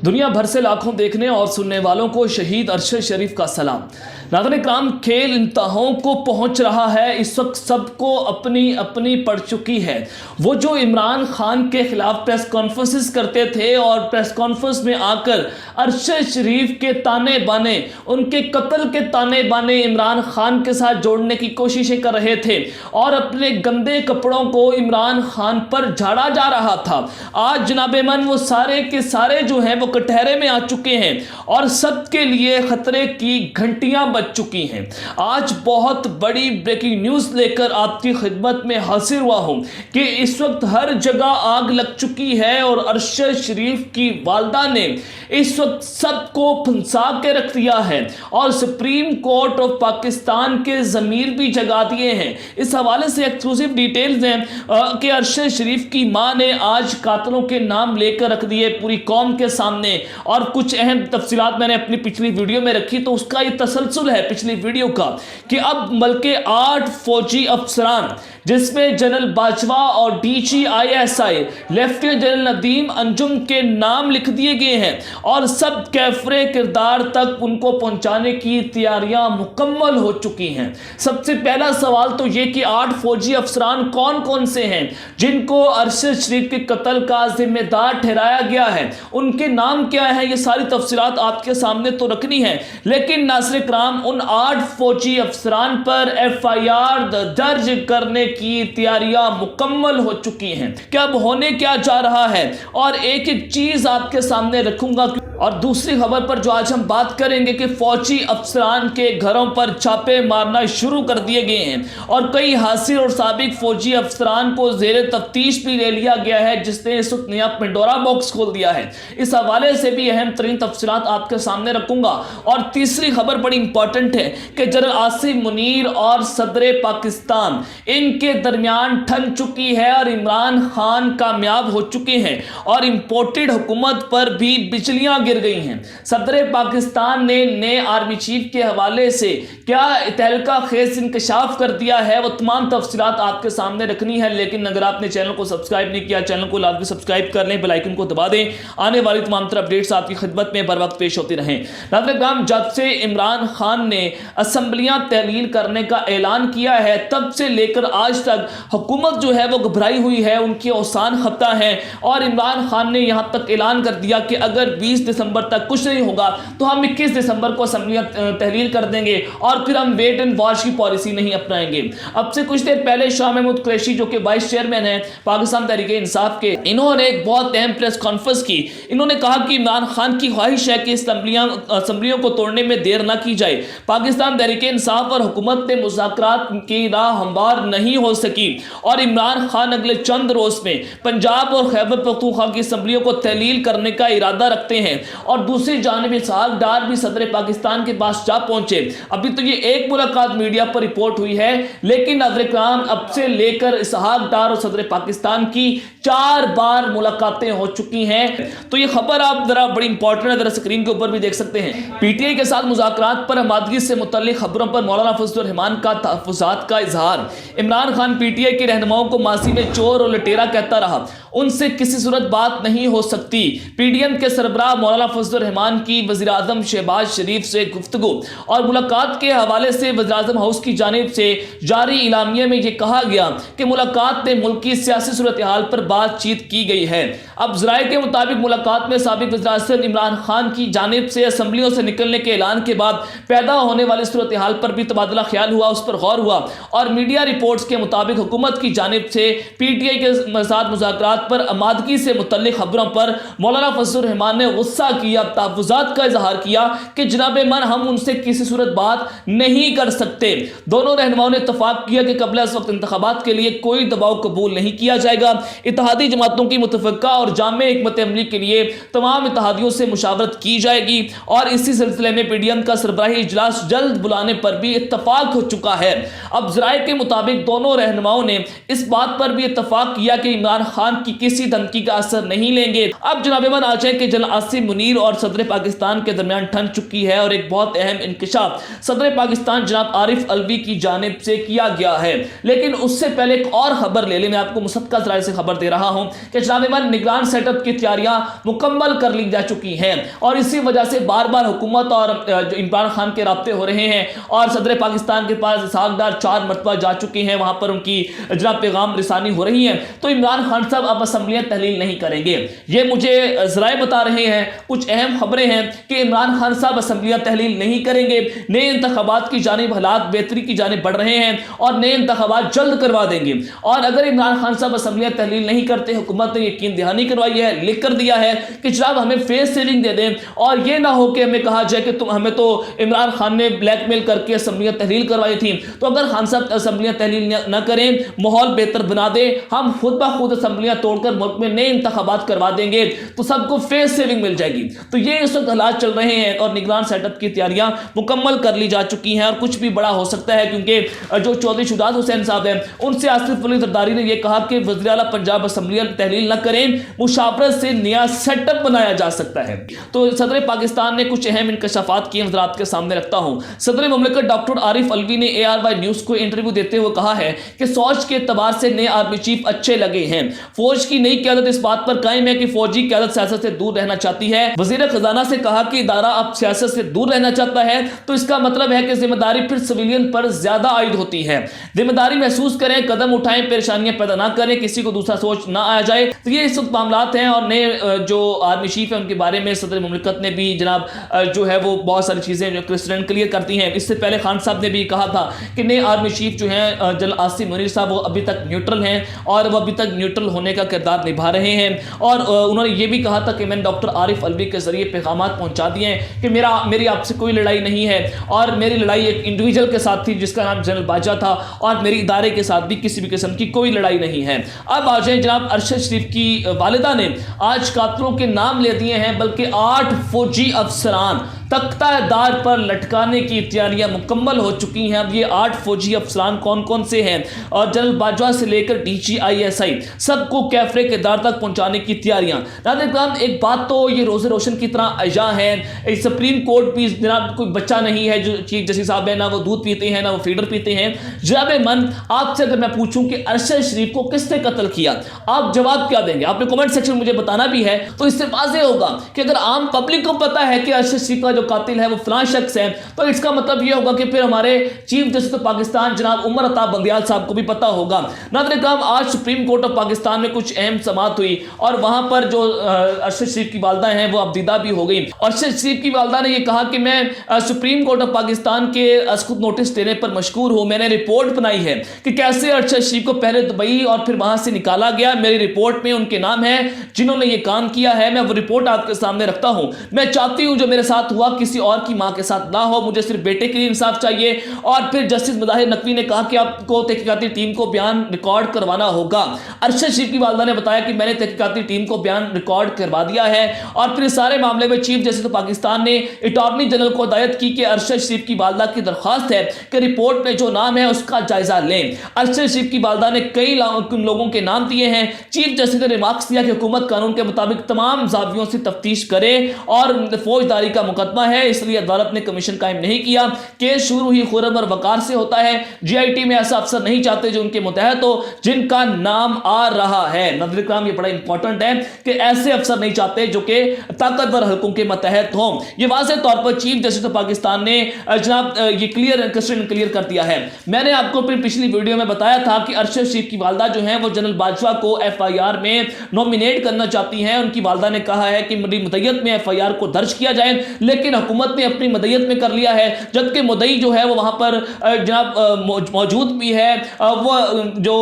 दुनिया भर से लाखों देखने और सुनने वालों को शहीद अरशद शरीफ का सलाम। नाज़रीन इकराम, खेल इंतहाओं को पहुंच रहा है। इस वक्त सबको अपनी अपनी पड़ चुकी है। वो जो इमरान खान के खिलाफ प्रेस कॉन्फ्रेंसेस करते थे और प्रेस कॉन्फ्रेंस में आकर अरशद शरीफ के ताने बाने, उनके कत्ल के ताने बाने इमरान खान के साथ जोड़ने की कोशिशें कर रहे थे और अपने गंदे कपड़ों को इमरान खान पर झाड़ा जा रहा था। आज जनाबे मन वो सारे के सारे जो हैं वो कटहरे में आ चुके हैं और सबके लिए खतरे की घंटियां बज चुकी हैं। आज बहुत बड़ी ब्रेकिंग न्यूज़ लेकर आपकी खिदमत में हाजिर हुआ हूं कि इस वक्त हर जगह आग लग चुकी है और अरशद शरीफ की वालदा ने इस वक्त सबको फंसा के रख दिया है और सुप्रीम कोर्ट ऑफ पाकिस्तान के ज़मीर भी जगा दिए हैं। इस हवाले से एक्सक्लूसिव डिटेल्स हैं कि अरशद शरीफ की मां ने आज कातलों के नाम लेकर रख दिए पूरी कौम के सामने और कुछ अहम तफसीलात मैंने अपनी पिछली वीडियो में रखी। तो उसका ये तसलसल है पिछली वीडियो का कि अब बल्कि 8 फौजी अफसरान जिसमें जनरल बाजवा और DGISI lieutenant general Nadeem Anjum के नाम लिख दिए गए हैं और सब कैफरे किरदार तक उनको पहुंचाने की तैयारियां मुकम्मल हो चुकी हैं। सबसे पहला सवाल तो ये कि 8 फौजी अफसरान कौन कौन से हैं जिनको अरशद शरीफ के कत्ल का जिम्मेदार ठहराया गया है, उनके नाम क्या है, ये सारी तफसीलात आपके सामने तो रखनी है। लेकिन नाज़रीन इकराम, उन 8 फौजी अफसरान पर FIR दर्ज करने की तैयारियां मुकम्मल हो चुकी हैं। क्या अब होने क्या जा रहा है और एक एक चीज आपके सामने रखूंगा। और दूसरी खबर पर जो आज हम बात करेंगे कि फौजी अफसरान के घरों पर छापे मारना शुरू कर दिए गए हैं और कई हासिल और साबिक फौजी अफसरान को जेर तफ्तीश भी ले लिया गया है, जिसने इस वक्त नया पेंडोरा बॉक्स खोल दिया है। इस हवाले से भी अहम तरीन तफसीलात आपके सामने रखूंगा। और तीसरी खबर बड़ी इंपॉर्टेंट है कि जनरल आसिम मुनीर और सदर पाकिस्तान इनके दरमियान ठन चुकी है और इमरान खान कामयाब हो चुके हैं और इंपोर्टेड हुकूमत पर भी बिजलियां गिर गई हैं। सदर पाकिस्तान ने नए आर्मी चीफ के हवाले से क्या तहलका खेज इंकशाफ कर दिया है, वो तमाम तफसीलात आपके सामने रखनी है। लेकिन अगर आपने चैनल को सब्सक्राइब नहीं किया, चैनल को लाजमी सब्सक्राइब कर लें, बेल आइकन को दबा दें। आने वाली तमाम तरह अपडेट्स आपकी खिदमत में बर वक्त पेश होती रहें। नाज़रीन, जब से इमरान खान ने असम्बलियां तहलील करने का ऐलान किया है तब से लेकर आज तक हुकूमत जो है वो घबराई हुई है, उनकी औसान खफ्ता है और इमरान खान ने यहां तक ऐलान कर दिया कि अगर 20 दिसंबर तक कुछ नहीं होगा तो हम 21 दिसंबर को असम्बलियां तहलील कर देंगे और फिर हम वेट एंड वॉच की पॉलिसी नहीं अपनाएंगे। अब से कुछ देर पहले शाह महमूद कुरैशी जो कि वाइस चेयरमैन है पाकिस्तान तहरीके इंसाफ के, इन्होंने एक बहुत अहम प्रेस कॉन्फ्रेंस की। इन्होंने कहा कि इमरान खान की ख्वाहिश है कि असम्बलियों को तोड़ने में देर ना की जाए। पाकिस्तान तहरीके इंसाफ और हुकूमत ने मुज़ाकरात की राह हमवार नहीं हो सकी और इमरान खान अगले चंद रोज में पंजाब और खैबर पख्तूनख्वा की असम्बलियों को तहलील करने का इरादा रखते हैं। और दूसरी जानिब इसहाक डार भी सदर पाकिस्तान के पास जा पहुंचे। अभी तो ये एक मुलाकात मीडिया पर रिपोर्ट हुई है, लेकिन नाज़रीन इकराम, अब से लेकर इसहाक डार और सदर पाकिस्तान की 4 बार मुलाकातें हो चुकी हैं। तो ये खबर आप जरा बड़ी इंपॉर्टेंट है, जरा स्क्रीन के ऊपर भी देख सकते हैं। PTI के साथ मुज़ाकरात पर आमादगी से मुतल्लिक खबरों पर मौलाना फजलुर रहमान का तहफ़्फ़ुज़ात का इजहार। इमरान खान PTI के रहनुमाओं को मासी में चोर और लटेरा कहता रहा, उनसे किसी सूरत बात नहीं हो सकती। PDM के सरबराह मौलाना फजलुर रहमान की वज़ीर आज़म शहबाज शरीफ से गुफ्तगू और मुलाकात के हवाले से वज़ीर आज़म हाउस की जानिब से जारी इलामिया में यह कहा गया कि मुलाकात में मुल्क की सियासी सूरत हाल पर बातचीत की गई है। अब ज़राए के मुताबिक मुलाकात में साबिक वज़ीर आज़म इमरान खान की जानिब से असम्बलियों से निकलने के ऐलान के बाद पैदा होने वाली सूरत हाल पर भी तबादला ख्याल हुआ, उस पर गौर हुआ और मीडिया रिपोर्ट्स के मुताबिक हुकूमत की जानिब से PTI के साथ मुज़ाकरात पर आमादगी से मुतल्लिक खबरों पर मौलाना फजलुर रहमान ने गुस्सा किया, तहफ़्फ़ुज़ात का इजहार किया कि जनाबे मन हम उनसे किसी सूरत बात नहीं कर सकते। दोनों रहनुमाओं ने इत्तफाक किया कि क़ब्ल इस वक्त इंतखाबात के लिए कोई दबाव कबूल नहीं किया जाएगा। इत्तेहादी जमातों की मुतफ़क्का और जामे हिकमत अमली के लिए तमाम इत्तेहादियों से मुशावरत की जाएगी और इसी सिलसिले में PDM का सरबराही इजलास जल्द बुलाने पर भी इत्तफाक हो चुका है। अब ज़राए के मुताबिक दोनों दोनों रहनुमाओं ने इस बात पर भी इत्तेफाक किया कि इमरान खान की किसी धमकी का असर नहीं लेंगे। अब जनाब मन आ जाए कि जनरल आसिम मुनीर और सदर पाकिस्तान के दरमियान ठन चुकी है और एक बहुत अहम इंकशाफ सदर पाकिस्तान जनाब आरिफ अलवी की जानिब से किया गया है। लेकिन उससे पहले एक और खबर ले ले, मैं आपको मुसद्दक़ा ज़राए से खबर दे रहा हूं कि जनाब मन निगरान सेटअप की तैयारियां मुकम्मल कर ली जा चुकी हैं और इसी वजह से बार बार हुकूमत और इमरान खान के राब्ते हो रहे हैं और सदर पाकिस्तान के पास इसहाक डार 4 मरतबा जा चुके हैं, वहां पर उनकी जनाब पैगाम रिसानी हो रही है। तो इमरान खान साहब अब असम्बलियां तहलील नहीं करेंगे, ये मुझे ज़राए बता रहे हैं। कुछ अहम खबरें हैं कि इमरान खान साहब असम्बलियां तहलील नहीं करेंगे। नए इंतखाबात की जानिब हालात बेहतरी की जानिब बढ़ रहे हैं और नए इंतखाबात जल्द करवा देंगे। और अगर इमरान खान साहब असम्बलियां तहलील नहीं करते, हुकूमत ने यकीन दहानी करवाई है, लिख कर दिया है कि जनाब हमें फेस सेविंग दे दें और ये ना हो कि हमें कहा जाए कि तुम हमें तो इमरान खान ने ब्लैकमेल करके असम्बलियां तहलील करवाई थी। तो अगर खान साहब असम्बलियां तहलील न करें, माहौल बेहतर बना दे, हम खुद ब खुद असम्बलियां तोड़कर मुल्क में नए इंतखाबात करवा देंगे तो सबको फेस सेविंग मिल जाएगी। तो ये इस वक्त हालात चल रहे हैं और निगरान सेटअप की तैयारियां मुकम्मल कर ली जा चुकी हैं और कुछ भी बड़ा हो सकता है, क्योंकि जो चौधरी शुजात हुसैन साहब हैं उनसे आसिफ अली जरदारी ने यह कहा कि वज़ीर आला पंजाब असम्बलियां तहलील न करें, मुशावरत से नया सेटअप बनाया जा सकता है। तो सदर पाकिस्तान ने कुछ अहम इंकशाफात किए, मैं आपके सामने रखता हूं। सदर मुमलिकत डॉक्टर आरिफ अलवी ने ARY न्यूज़ को इंटरव्यू देते हुए कहा है कि सोच के एतबार से नए आर्मी चीफ अच्छे लगे हैं। फौज की नई क़यादत इस बात पर कायम है कि फौजी क़यादत सियासत से दूर रहना चाहती है। वज़ीर खजाना से कहा कि इदारा अब सियासत से दूर रहना चाहता है, तो इसका मतलब है कि जिम्मेदारी फिर सिविलियन पर ज्यादा आयद होती है। जिम्मेदारी महसूस करें, कदम उठाएं, परेशानियां पैदा ना करें, किसी को दूसरा सोच ना आ जाए। तो ये इस वक्त मामलात हैं और नए जो आर्मी चीफ है उनके बारे में सदर मुमलिकत ने भी जनाब जो है वो बहुत सारी चीज़ें जो क्रिस्टन क्लियर करती हैं। इससे पहले खान साहब ने भी कहा था कि नए आर्मी चीफ जो हैं जनरल आसिम मुनीर साहब वो अभी तक न्यूट्रल हैं और वो अभी तक न्यूट्रल होने का किरदार निभा रहे हैं। और उन्होंने ये भी कहा था कि मैंने डॉक्टर आरिफ अलवी के जरिए पैगाम पहुंचा दिए हैं कि मेरी आपसे कोई लड़ाई नहीं है और मेरी लड़ाई एक इंडिविजुअल के साथ थी जिसका नाम जनरल बाजा था और मेरी इदारे के साथ भी किसी भी किस्म की कोई लड़ाई नहीं है। अब आ जाए जनाब अरशद शरीफ की वालिदा ने आज कातलों के नाम ले दिए हैं, बल्कि 8 फौजी अफसरान तख्तादार पर लटकाने की तैयारियां मुकम्मल हो चुकी हैं। अब ये 8 फौजी अफसरान कौन कौन से हैं और जनरल बाजवा से लेकर DG ISI सबको कैफरे के दार तक पहुंचाने की तैयारियां। नाज़रीन एक बात तो ये रोज़े रोशन की तरह अजा है, सुप्रीम कोर्ट भी जनाब कोई बच्चा नहीं है जो चीफ जस्टिस साहब है, ना वो दूध पीते हैं ना वो फीडर पीते हैं। जनाब मन आपसे अगर मैं पूछूं कि अरशद शरीफ को किसने कत्ल किया, आप जवाब क्या देंगे? आपने कमेंट सेक्शन मुझे बताना भी है। तो इससे वाज़ेह होगा कि अगर आम पब्लिक को पता है कि अरशद शरीफ का जो कातिल है वो फलां शख्स है, तो इसका मतलब यह होगा कि फिर हमारे चीफ जस्टिस ऑफ पाकिस्तान जनाब उमर अता बंदियाल साहब को भी पता होगा। नाज़रीन आज सुप्रीम कोर्ट ऑफ पाकिस्तान में कुछ अहम समाअत हुई और वहां पर जो अरशद शरीफ की वालदा हैं वो अब्दीदा भी हो गई। अरशद शरीफ की वालदा ने यह कहा कि मैं सुप्रीम कोर्ट ऑफ पाकिस्तान के खुद नोटिस देने पर मशकूर हूं। मैंने रिपोर्ट बनाई है कि कैसे अरशद शरीफ को पहले दुबई और फिर वहां से निकाला गया। मेरी रिपोर्ट में उनके नाम है जिन्होंने ये काम किया है। मैं वो रिपोर्ट आपके सामने रखता हूं। मैं चाहती हूं जो मेरे साथ हुआ किसी और की मां के साथ ना हो, मुझे सिर्फ बेटे के लिए इंसाफ चाहिए। और फिर जस्टिस मुदाहिर नकवी ने कहा कि आपको तहकीकाती टीम को बयान रिकॉर्ड करवाना होगा। अरशद शरीफ की वालदा ने बताया कि मैंने तहकीकाती टीम को बयान रिकॉर्ड करवा दिया है। और फिर सारे मामले में चीफ जस्टिस पाकिस्तान ने अटॉर्नी जनरल को हिदायत की कि अरशद शरीफ की वालदा की दरख्वास्त है कि रिपोर्ट में जो नाम है उसका जायजा लें। अरशद शरीफ की वालदा ने कई लोगों के नाम दिए हैं। चीफ जस्टिस ने रिमार्क्स दिया कि हुकूमत कानून के मुताबिक तमाम जावियों से तफ्तीश करे और फौजदारी का मुकदमा है, इसलिए अदालत ने कमीशन कायम नहीं किया। केस शुरू ही खुर्रम और वकार से होता है। GIT में ऐसा अफसर नहीं चाहते जो उनके मुतहत हो, जिनका नाम आ रहा है। नाज़रीन ये बड़ा इंपॉर्टेंट है कि ऐसे अफसर नहीं चाहते जो कि ताकतवर हल्कों के मुतहत हों। ये वाज़ेह तौर पर चीफ जस्टिस ऑफ पाकिस्तान ने जनाब ये क्लियर कर दिया है। मैंने आपको फिर पिछली वीडियो में बताया था कि अरशद शरीफ की वालदा जो है वो जनरल बाजवा को FIR में नॉमिनेट करना चाहती हैं। उनकी वालदा ने कहा है कि मेरी मुद्दत में FIR को दर्ज किया जाए, लेकिन हुकूमत ने अपनी मुद्दत में कर लिया है, जबकि मुद्दई जो है वो वहां पर जनाब मौजूद भी है, वो जो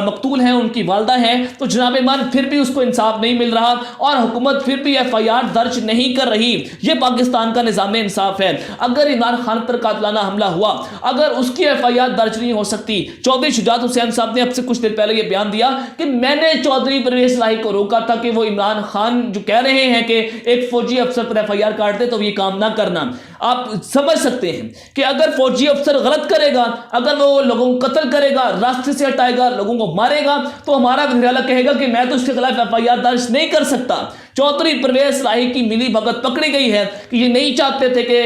मकतूल हैं उनकी वालदा है। तो जनाब मान फिर भी उसको इंसाफ नहीं मिल रहा और हुकूमत फिर भी FIR दर्ज नहीं कर रही। ये पाकिस्तान का निज़ाम इंसाफ है। अगर इमरान खान पर कातिलाना हमला हुआ, अगर उसकी FIR दर्ज नहीं हो सकती, चौधरी शुजात हुसैन साहब ने अब से कुछ देर पहले ये बयान दिया कि मैंने चौधरी परवेज इलाही को रोका था कि वो इमरान खान जो कह रहे हैं कि एक फौजी अफसर पर FIR काट दे तो ये काम کام نہ کرنا. آپ سمجھ سکتے ہیں کہ اگر فوجی افسر غلط کرے گا, اگر وہ لوگوں کو قتل کرے گا, راستے سے ہٹائے گا, لوگوں کو مارے گا, تو ہمارا وزیر اعلیٰ کہے گا کہ میں تو اس کے خلاف ایف آئی آر درج نہیں کر سکتا. چودھری پرویز الہی کی ملی بھگت پکڑی گئی ہے کہ یہ نہیں چاہتے تھے کہ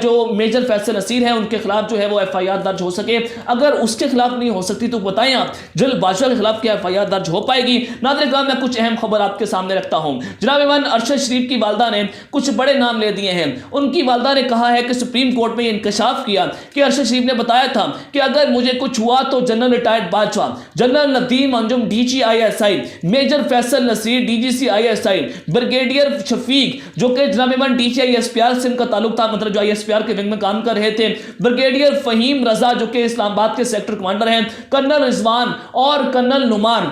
جو میجر فیصل نصیر ہیں ان کے خلاف جو ہے وہ ایف آئی آر درج ہو سکے. اگر اس کے خلاف نہیں ہو سکتی تو بتائیں آپ جلد بادشاہ کے خلاف کیا ایف آئی آر درج ہو پائے گی؟ ناظرین کرام, میں کچھ اہم خبر آپ کے سامنے رکھتا ہوں. جناب ایوان ارشد شریف کی والدہ نے کچھ بڑے نام لے دیے ہیں. ان کی والدہ نے کہا ہے کہ سپریم کورٹ میں یہ انکشاف کیا کہ ارشد شریف نے بتایا تھا کہ اگر مجھے کچھ ہوا تو general retired Bajwa, general Nadeem Anjum D G I S I, major Faisal Naseer D G C I S I, brigadier Shafiq جو کہ جناب ایوان D G I S P R سے ان کا تعلق تھا, مطلب جو آئی ایس پی آر کے ونگ میں کام کر رہے تھے, بریگیڈیئر فہیم رضا جو کہ اسلام آباد کے سیکٹر کمانڈر ہیں, کرنل رضوان اور کرنل نعمان,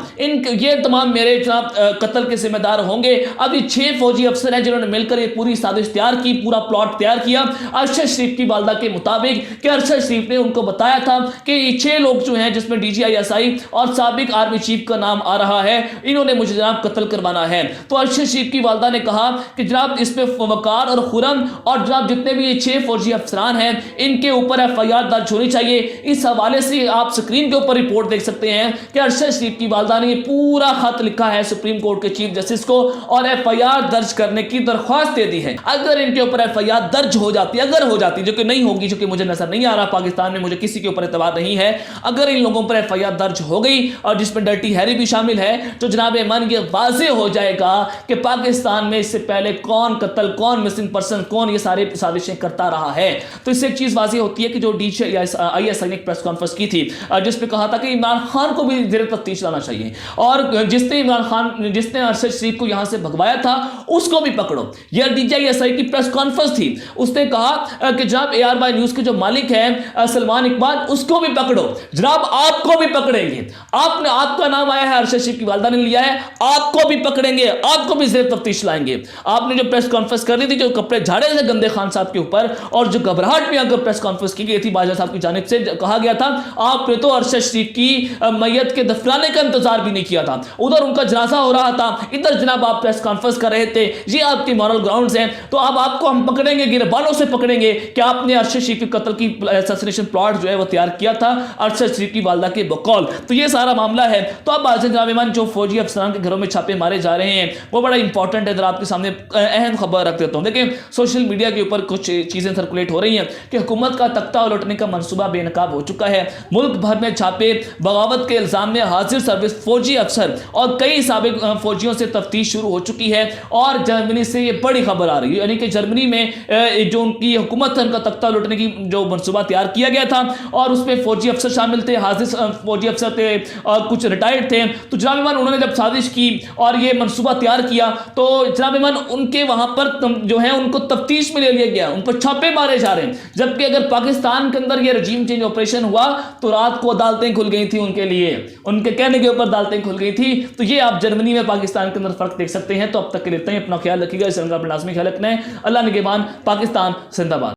یہ تمام میرے جناب قتل کے ذمہ دار ہوں گے. اب یہ 6 فوجی افسر ہیں جنہوں نے مل کر یہ پوری سازش تیار کی, پورا پلاٹ تیار کیا ارشد شریف کی والدہ کے مطابق کہ ارشد شریف نے ان کو بتایا تھا کہ یہ 6 لوگ جو ہیں جس میں ڈی جی آئی ایس آئی اور سابق آرمی چیف کا نام آ رہا ہے, انہوں نے مجھے جناب قتل کروانا ہے. تو ارشد شریف کی والدہ نے کہا کہ جناب اس میں وقار اور خرم اور جناب جتنے بھی یہ 6 فوجی افسران ہیں ان کے اوپر ایف آئی آر درج ہونی چاہیے. اس حوالے سے آپ سکرین کے اوپر رپورٹ دیکھ سکتے ہیں کہ ارشد شریف کی والدہ نے یہ پورا خط لکھا ہے سپریم کورٹ کے چیف جسٹس کو اور ایف آئی آر درج کرنے کی درخواست دے دی ہے. اگر ان کے اوپر ایف آئی آر درج ہو جاتی, اگر ہو جاتی, جو کہ نہیں ہوگی, جو کہ مجھے نظر نہیں آ رہا, پاکستان میں مجھے کسی کے اوپر اعتبار نہیں ہے, اگر ان لوگوں پر ایف آئی آر درج ہو گئی اور جس میں ڈرٹی ہیری بھی شامل ہے, تو جناب ایمان یہ واضح ہو جائے گا کہ پاکستان میں اس سے پہلے کون قتل, کون مسنگ پرسن, کون یہ سارے سازشیں کرتا رہا ہے. تو اس سے ایک چیز واضح ہوتی ہے کہ جو ڈی جی آئی ایس آئی نے ایک پریس کانفرنس کی تھی جس پہ کہا تھا کہ عمران خان کو بھی زیر تفتیش لانا چاہیے, اور جس نے عمران خان, جس نے ارشد شریف کو یہاں سے بھگوایا تھا اس کو بھی پکڑو. یہ ڈی جی آئی ایس آئی کی پریس کانفرنس تھی. اس نے کہا کہ جناب اے آر وائی نیوز کے جو مالک ہیں سلمان اقبال, اس کو بھی پکڑو. جناب آپ کو بھی پکڑیں گے, آپ کا نام آیا ہے, ارشد شریف کی والدہ نے لیا ہے, آپ کو بھی پکڑیں گے, آپ کو بھی زیر تفتیش لائیں گے. آپ نے جو پریس کانفرنس کر لی تھی, جو کپڑے جھاڑے تھے گندے خان صاحب کے اوپر, اور جو گھبراہٹ میں اگر پریس کانفرنس کی گئی تھی باجوہ صاحب کی جانب سے, کہا گیا تھا آپ نے تو ارشد شریف کی میت کے دفنانے کا انتظار بھی نہیں کیا تھا, ادھر ان کا جنازہ ہو رہا تھا, ادھر جناب آپ پریس کانفرنس کر رہے تھے, یہ آپ کے مورل گراؤنڈز ہیں, تو اب آپ کو ہم پکڑیں گے, گربانوں سے پکڑیں گے کہ آپ نے ارشد شریف کے قتل کی اساسینیشن پلاٹ جو ہے وہ تیار کیا تھا ارشد شریف کی والدہ کے بقول. تو یہ سارا معاملہ ہے. تو اب آج جناب ایمان جو فوجی افسران کے گھروں میں چھاپے مارے جا رہے ہیں وہ بڑا امپورٹنٹ ہے. ادھر آپ کے سامنے اہم خبر رکھ دیتا ہوں. دیکھیں سوشل میڈیا کے اوپر کچھ چیزیں سرکولیٹ ہو رہی ہیں کہ حکومت کا تختہ الٹنے کا منصوبہ بے نقاب ہو چکا ہے. ملک بھر میں چھاپے, بغاوت کے الزام میں حاضر سروس فوجی افسر اور کئی سابق فوجیوں سے تفتیش شروع ہو چکی ہے. اور جرمنی سے یہ بڑی خبر آ رہی ہے, یعنی کہ جرمنی میں جو ان کی حکومت ہے ان کا تختہ الٹنے کی جو منصوبہ تیار کیا گیا تھا اور اس میں فوجی افسر شامل تھے, حاضر فوجی افسر تھے اور کچھ ریٹائرڈ تھے. تو جناب ایمان انہوں نے جب سازش کی اور یہ منصوبہ تیار کیا تو جناب ایمان ان کے وہاں پر جو ہے ان کو تفتیش میں لے لیا گیا, ان پر چھاپے مارے جا رہے ہیں. جبکہ اگر پاکستان کے اندر یہ رجیم چینج آپریشن ہوا تو رات کو عدالتیں کھل گئی تھی ان کے لیے, ان کے کہنے کے اوپر عدالتیں کھل گئی تھی. تو یہ آپ جرمنی میں پاکستان کے اندر فرق دیکھ سکتے ہیں. تو اب تک کے لیے اپنا خیال رکھیے گا, اس کا اپنا لازمی خیال رکھنا ہے. اللہ نگہبان. پاکستان زندہ باد.